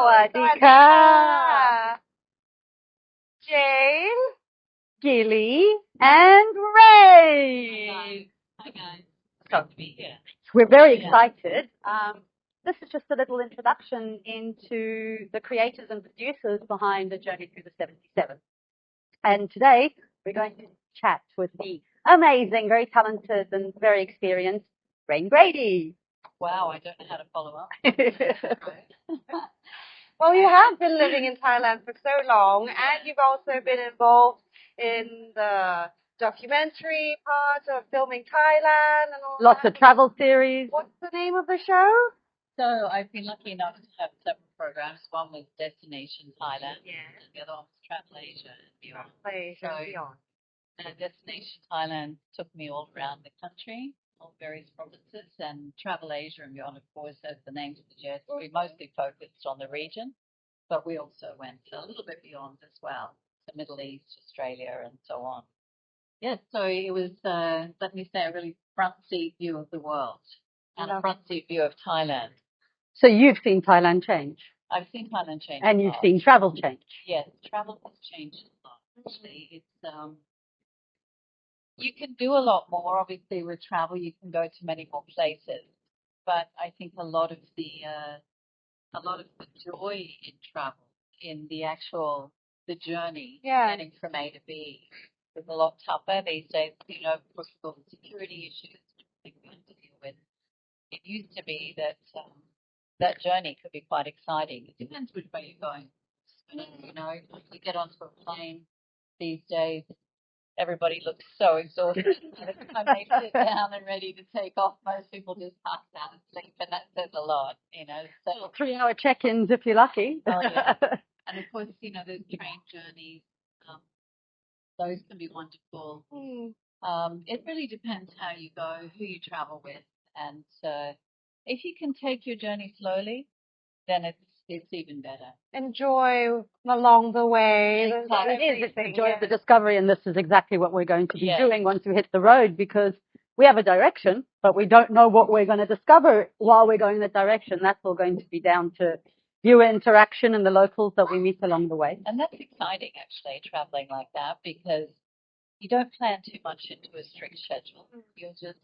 วัสดีค่ะ Jane, Gilly, and Ray. Hi guys. Great to be here. We're very excited. This is just a little introduction into the creators and producers behind the Journey Through the 77. And today we're going to chat with the amazing, very talented and very experienced Rain Grady. Wow, I don't know how to follow up. Well, you have been living in Thailand for so long, and you've also been involved in the documentary part of filming Thailand and all Lots that. of travel series. What's the name of the show? So I've been lucky enough to have several programs. One was Destination Thailand, Yeah. and the other one was Travel Asia and beyond. Asia So- Beyond. Destination Thailand took me all around the country, all various provinces, and Travel Asia and beyond, of course, as the name suggests, we mostly focused on the region, but we also went a little bit beyond as well, the Middle East, Australia, and so on. Yes, so it was, let me say, a really front seat view of the world and a front seat view of Thailand. So you've seen Thailand change, I've seen Thailand change. and a you've lot. seen travel change. Yes, travel has changed a lot. Actually, it's you can do a lot more. Obviously, with travel, you can go to many more places. But I think a lot of the joy in travel, in the actual journey, Yeah. getting from A to B, is a lot tougher these days. You know, of course, with all the security issues we have to deal with. It used to be that that journey could be quite exciting. It depends which way you're going. You know, if you get onto a plane these days, everybody looks so exhausted. By the time they sit down and ready to take off, most people just pass out and sleep, and that says a lot, you know. So, 3-hour check-ins if you're lucky. Oh, yeah. and of course, you know, those train journeys, those can be wonderful. It really depends how you go, who you travel with, and if you can take your journey slowly, then it's even better. Enjoy along the way. Exactly. It is. It's the Everything, joy of the discovery, and this is exactly what we're going to be Yeah. doing once we hit the road, because we have a direction, but we don't know what we're going to discover while we're going in that direction. That's all going to be down to viewer interaction and the locals that we meet along the way. And that's exciting, actually, traveling like that, because you don't plan too much into a strict schedule. You'll just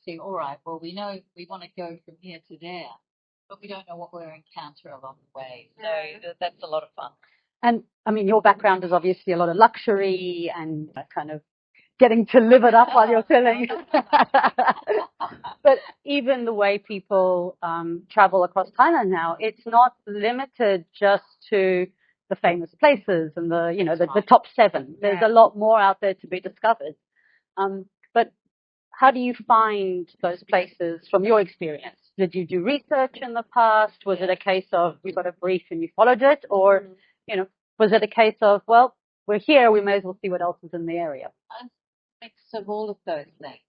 see, all right, well, we know we want to go from here to there, but we don't know what we'll encounter along the way. So that's a lot of fun. And I mean, your background is obviously a lot of luxury and kind of getting to live it up while you're filming. But even the way people travel across Thailand now, it's not limited just to the famous places and the top 7. There's a lot more out there to be discovered. But how do you find those places from your experience? Did you do research in the past? Was it a case of you got a brief and you followed it? Or, was it a case of, well, we're here, we may as well see what else is in the area? A mix of all of those things.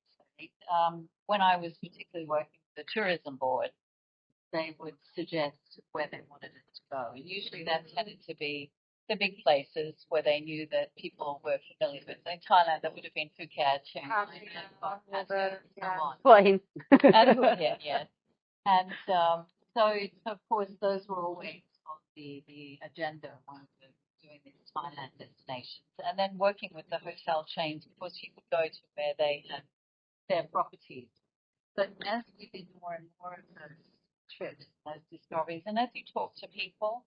When I was particularly working for the tourism board, they would suggest where they wanted us to go. And usually that tended to be the big places where they knew that people were familiar with. So in Thailand, that would have been Phuket, Chiang Mai, and so on. Well, And Phuket, yes. And so, of course, those were always on the agenda when we were doing these Thailand destinations. And then working with the hotel chains, of course, you could go to where they had their properties. But as we did more and more of those trips, those discoveries, and as you talk to people,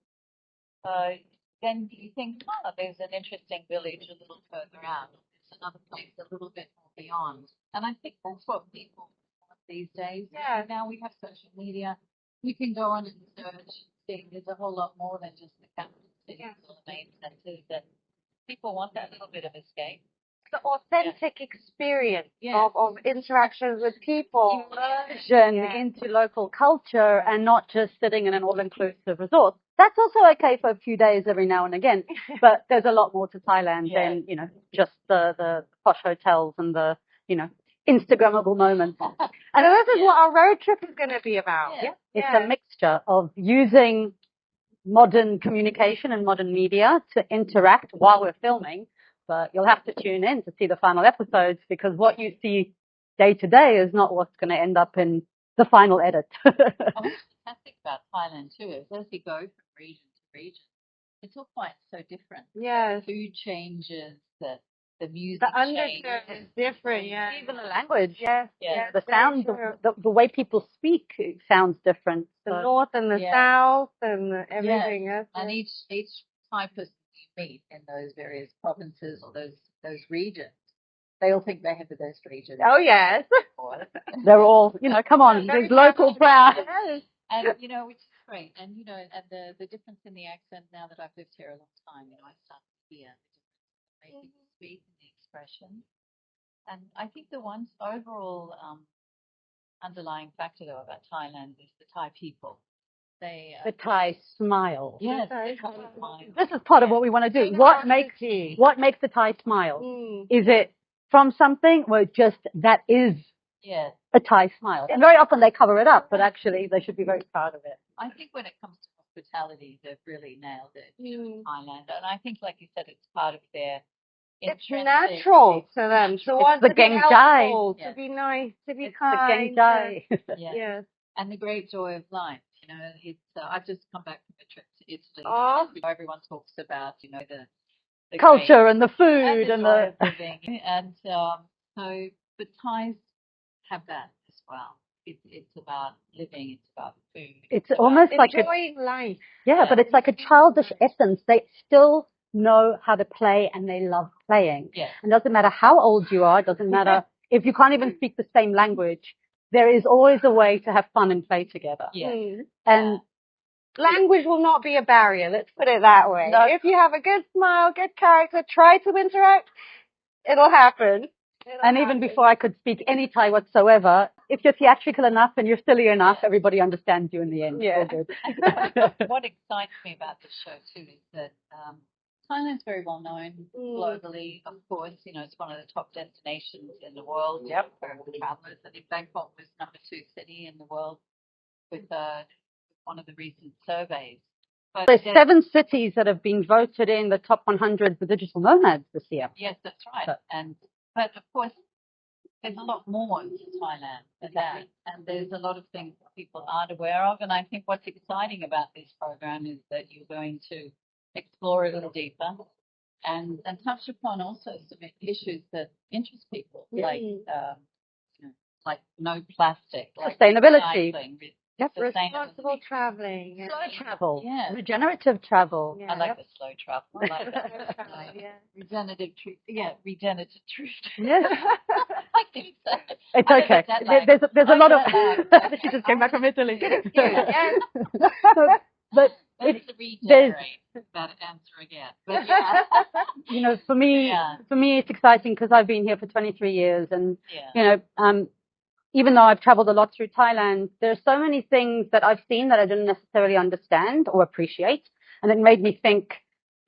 then you think, there's an interesting village a little further out. There's another place a little bit more beyond. And I think that's what people want these days. Yeah. Now we have social media. You can go on and search. See, there's a whole lot more than just the capital cities or the main centers. And people want that little bit of escape. The authentic experience Yeah. of interactions with people. Immersion into local culture and not just sitting in an all-inclusive resort. That's also okay for a few days every now and again, but there's a lot more to Thailand than, just the posh hotels and the, Instagrammable moments. And this is what our road trip is going to be about. Yeah. It's a mixture of using modern communication and modern media to interact while we're filming, but you'll have to tune in to see the final episodes, because what you see day to day is not what's going to end up in the final edit. fantastic about Thailand too is as you go from region to region, it's all quite so different. Yes. Food changes, the music The changes. undertone is different, yeah. Even the language. Yes, Yeah. yes, The very sound, true. the way people speak sounds different. The So- north and the Yeah. south and everything. Yes. And each Thai person you meet in those various provinces or those regions, they all think they have the best region. Oh, yes. They're all, come on, Very there's local proud. pride. Yes. And which is great. And and the difference in the accent now that I've lived here a long time, I start to hear the difference in the way people speak and the expression. And I think the one overall underlying factor though about Thailand is the Thai people. They The Thai smile. yes, Thai the Thai smile. smile. This is part of what we want to do. Generosity. What makes the Thai smile? Mm. Is it from something or just that is Yes. a Thai smile? And very often they cover it up, but actually they should be very proud of it. I think when it comes to hospitality, they've really nailed it in Mm. Thailand. And I think, like you said, it's part of their It's intrinsic- natural to them to want the to be genjai. helpful, to Yeah. be nice, to be It's the kind. genjai. Yeah. Yes. And the great joy of life. It's I've just come back from a trip to Italy. Oh. Everyone talks about, the Culture great, and the food and and the the... joy of living. And so the Thais have that as well. It's about living. It's about food. It's about almost like a, Enjoying life. yeah, but it's like a childish essence. They still know how to play and they love playing. Yes. It doesn't matter how old you are. It doesn't matter if you can't even speak the same language. There is always a way to have fun and play together. Yes. Mm. And Language will not be a barrier, let's put it that way. No. If you have a good smile, good character, try to interact, it'll happen. And even before I could speak any Thai whatsoever, if you're theatrical enough and you're silly enough, everybody understands you in the end. Yeah. All good. What excites me about this show too is that Thailand's very well known globally. Of course, it's one of the top destinations in the world for travelers. I think Bangkok was number 2 city in the world with one of the recent surveys. But There's 7 cities that have been voted in the top 100 for digital nomads this year. yes, that's right. But of course, there's a lot more to Thailand than that, and there's a lot of things that people aren't aware of. And I think what's exciting about this program is that you're going to explore it a little deeper and touch upon also some issues that interest people, like no plastic, like Sustainability. recycling, Yep. Responsible traveling. Slow travel. Yeah. Regenerative travel. Yeah. I like the slow travel. I like that. Yeah. Regenerative truth. Yeah, regenerative truth. Yes. I think so. It's I okay. don't get that There's a I lot of... get She just came back from Italy. Yes. But That's the regenerate that answer again. But yeah. for me, it's exciting because I've been here for 23 years and, even though I've traveled a lot through Thailand, there are so many things that I've seen that I didn't necessarily understand or appreciate. And it made me think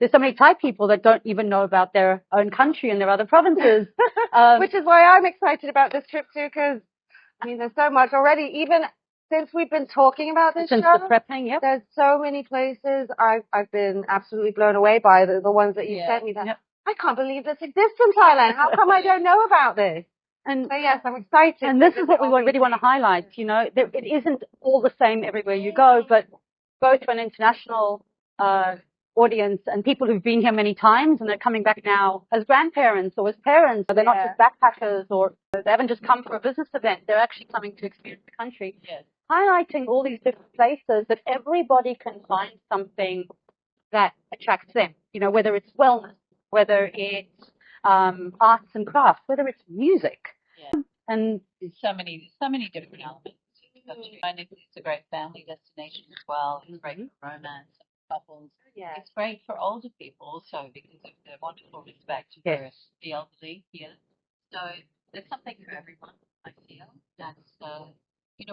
there's so many Thai people that don't even know about their own country and their other provinces. Which is why I'm excited about this trip too, because, there's so much already. Even since we've been talking about this Since show, the prepping, yep. there's so many places I've been absolutely blown away by, the ones that you sent me. That I can't believe this exists in Thailand. How come I don't know about this? And So yes, I'm excited. And this is what we really want to highlight. It isn't all the same everywhere you go, but go to an international audience and people who've been here many times and they're coming back now as grandparents or as parents. They're not just backpackers or they haven't just come for a business event. They're actually coming to experience the country. Yes. Highlighting all these different places that everybody can find something that attracts them. Whether it's wellness, whether it's arts and crafts, whether it's music. Yeah. And There's so many different elements. And it's a great family destination as well. It's great for romance and couples. Yeah. It's great for older people also because of the wonderful respect for the elderly here. So there's something for everyone, I feel. That's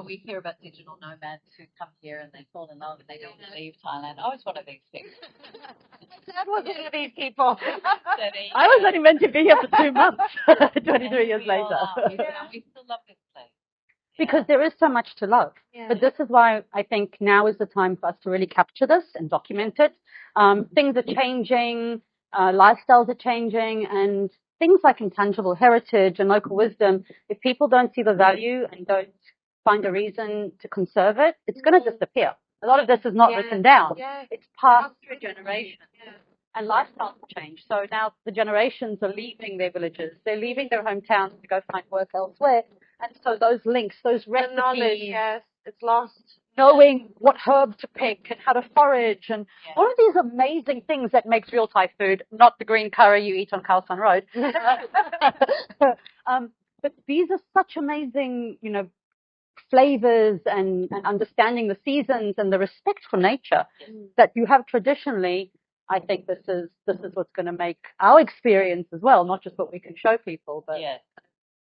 we hear about digital nomads who come here and they fall in love and they don't leave Thailand. I was one of these people. That was one of these people. I was only meant to be here for 2 months, 23 years later. We still love this place. Because there is so much to love. Yeah. But this is why I think now is the time for us to really capture this and document it. Things are changing, lifestyles are changing, and things like intangible heritage and local wisdom, if people don't see the value and don't find a reason to conserve it, it's going to disappear. A lot of this is not written down. It's passed through generations. And lifestyles change. So now the generations are leaving their villages. They're leaving their hometowns to go find work elsewhere. And so those links, those recipes, knowledge, it's lost. Knowing what herb to pick and how to forage and all of these amazing things that makes real Thai food, not the green curry you eat on Khalsan Road. But these are such amazing, flavors and understanding the seasons and the respect for nature that you have traditionally. I think this is what's going to make our experience as well, not just what we can show people, but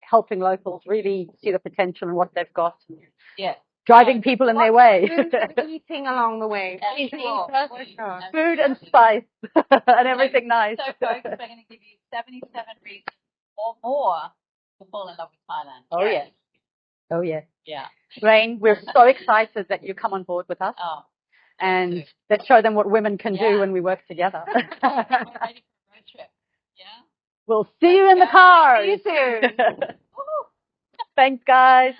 helping locals really see the potential in what they've got. Driving people in their way. Eating along the way. Food and spice and everything nice. So folks, we're going to give you 77 reasons or more to fall in love with Thailand. Oh, yes. Oh, yes. Yeah. Rain, we're so excited that you come on board with us. Oh. And let's show them what women can do when we work together. We're ready for a road trip. Yeah. We'll see you in the car. See you soon. Thanks, guys.